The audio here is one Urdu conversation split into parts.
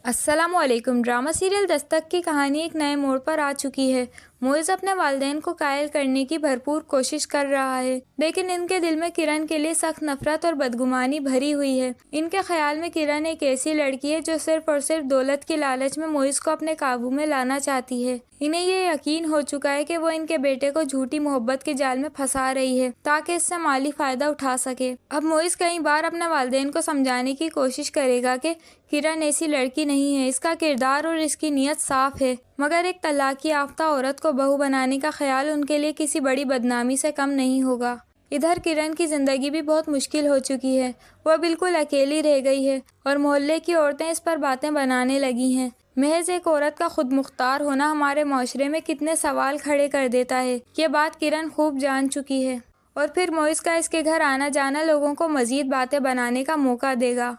السلام علیکم۔ ڈرامہ سیریل دستک کی کہانی ایک نئے موڑ پر آ چکی ہے۔ معز اپنے والدین کو قائل کرنے کی بھرپور کوشش کر رہا ہے، لیکن ان کے دل میں کرن کے لیے سخت نفرت اور بدگمانی بھری ہوئی ہے۔ ان کے خیال میں کرن ایک ایسی لڑکی ہے جو صرف اور صرف دولت کی لالچ میں معز کو اپنے قابو میں لانا چاہتی ہے۔ انہیں یہ یقین ہو چکا ہے کہ وہ ان کے بیٹے کو جھوٹی محبت کے جال میں پھنسا رہی ہے تاکہ اس سے مالی فائدہ اٹھا سکے۔ اب معز کئی بار اپنے والدین کو سمجھانے کی کوشش کرے گا کہ کرن ایسی لڑکی نہیں ہے، اس کا کردار اور اس کی نیت صاف ہے، مگر ایک طلاق یافتہ عورت کو بہو بنانے کا خیال ان کے لیے کسی بڑی بدنامی سے کم نہیں ہوگا۔ ادھر کرن کی زندگی بھی بہت مشکل ہو چکی ہے، وہ بالکل اکیلی رہ گئی ہے اور محلے کی عورتیں اس پر باتیں بنانے لگی ہیں۔ محض ایک عورت کا خود مختار ہونا ہمارے معاشرے میں کتنے سوال کھڑے کر دیتا ہے، یہ بات کرن خوب جان چکی ہے، اور پھر معز کا اس کے گھر آنا جانا لوگوں کو مزید باتیں بنانے کا موقع دے گا۔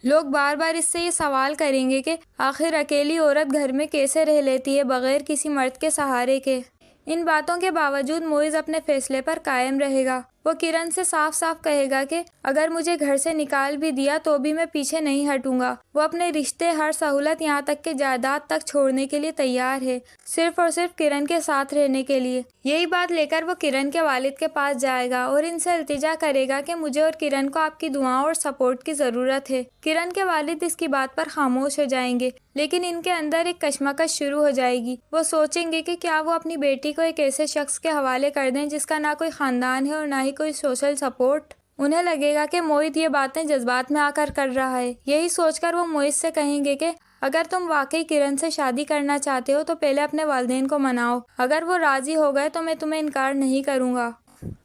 لوگ بار بار اس سے یہ سوال کریں گے کہ آخر اکیلی عورت گھر میں کیسے رہ لیتی ہے بغیر کسی مرد کے سہارے کے۔ ان باتوں کے باوجود معز اپنے فیصلے پر قائم رہے گا۔ وہ کرن سے صاف صاف کہے گا کہ اگر مجھے گھر سے نکال بھی دیا تو بھی میں پیچھے نہیں ہٹوں گا۔ وہ اپنے رشتے، ہر سہولت، یہاں تک کہ جائیداد تک چھوڑنے کے لیے تیار ہے، صرف اور صرف کرن کے ساتھ رہنے کے لیے۔ یہی بات لے کر وہ کرن کے والد کے پاس جائے گا اور ان سے التجا کرے گا کہ مجھے اور کرن کو آپ کی دعاؤں اور سپورٹ کی ضرورت ہے۔ کرن کے والد اس کی بات پر خاموش ہو جائیں گے، لیکن ان کے اندر ایک کشمکش شروع ہو جائے گی۔ وہ سوچیں گے کہ کیا وہ اپنی بیٹی کو ایک ایسے شخص کے حوالے کر دیں جس کا نہ کوئی خاندان ہے اور نہ ہی کوئی سوشل سپورٹ۔ انہیں لگے گا کہ معز یہ باتیں جذبات میں آ کر رہا ہے۔ یہی سوچ کر وہ معز سے کہیں گے کہ اگر تم واقعی کرن سے شادی کرنا چاہتے ہو تو پہلے اپنے والدین کو مناؤ، اگر وہ راضی ہو گئے تو میں تمہیں انکار نہیں کروں گا۔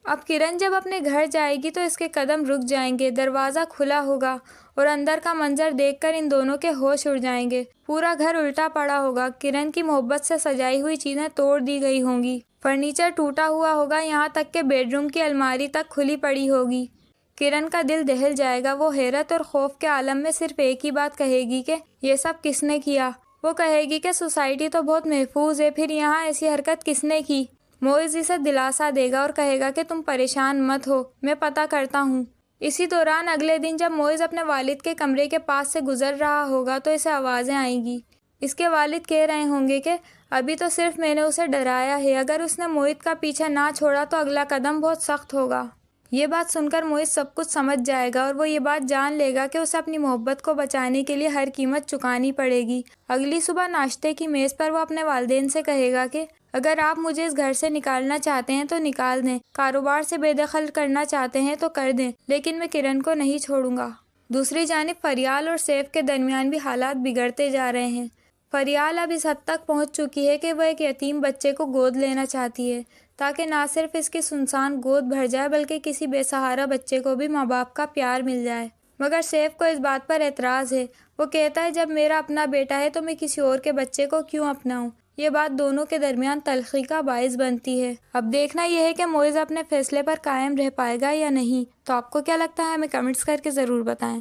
اب کرن جب اپنے گھر جائے گی تو اس کے قدم رک جائیں گے، دروازہ کھلا ہوگا اور اندر کا منظر دیکھ کر ان دونوں کے ہوش اڑ جائیں گے۔ پورا گھر الٹا پڑا ہوگا، کرن کی محبت سے سجائی ہوئی چیزیں توڑ دی گئی ہوں گی، فرنیچر ٹوٹا ہوا ہوگا، یہاں تک کہ بیڈ روم کی الماری تک کھلی پڑی ہوگی۔ کرن کا دل دہل جائے گا، وہ حیرت اور خوف کے عالم میں صرف ایک ہی بات کہے گی کہ یہ سب کس نے کیا؟ وہ کہے گی کہ سوسائٹی تو بہت محفوظ ہے، پھر یہاں ایسی حرکت کس نے کی؟ معز اسے دلاسا دے گا اور کہے گا کہ تم پریشان مت ہو، میں پتہ کرتا ہوں۔ اسی دوران اگلے دن جب معز اپنے والد کے کمرے کے پاس سے گزر رہا ہوگا تو اسے آوازیں آئیں گی۔ اس کے والد کہہ رہے ہوں گے کہ ابھی تو صرف میں نے اسے ڈرایا ہے، اگر اس نے موہت کا پیچھا نہ چھوڑا تو اگلا قدم بہت سخت ہوگا۔ یہ بات سن کر معز سب کچھ سمجھ جائے گا اور وہ یہ بات جان لے گا کہ اسے اپنی محبت کو بچانے کے لیے ہر قیمت چکانی پڑے گی۔ اگلی صبح ناشتے کی میز پر وہ اپنے والدین سے کہے گا کہ اگر آپ مجھے اس گھر سے نکالنا چاہتے ہیں تو نکال دیں، کاروبار سے بے دخل کرنا چاہتے ہیں تو کر دیں، لیکن میں کرن کو نہیں چھوڑوں گا۔ دوسری جانب فریال اور سیف کے درمیان بھی حالات بگڑتے جا رہے ہیں۔ فریال اب اس حد تک پہنچ چکی ہے کہ وہ ایک یتیم بچے کو گود لینا چاہتی ہے تاکہ نہ صرف اس کی سنسان گود بھر جائے بلکہ کسی بے سہارا بچے کو بھی ماں باپ کا پیار مل جائے۔ مگر سیف کو اس بات پر اعتراض ہے۔ وہ کہتا ہے جب میرا اپنا بیٹا ہے تو میں کسی اور کے بچے کو کیوں اپناؤں؟ یہ بات دونوں کے درمیان تلخی کا باعث بنتی ہے۔ اب دیکھنا یہ ہے کہ معز اپنے فیصلے پر قائم رہ پائے گا یا نہیں۔ تو آپ کو کیا لگتا ہے؟ ہمیں کمنٹس کر کے ضرور بتائیں۔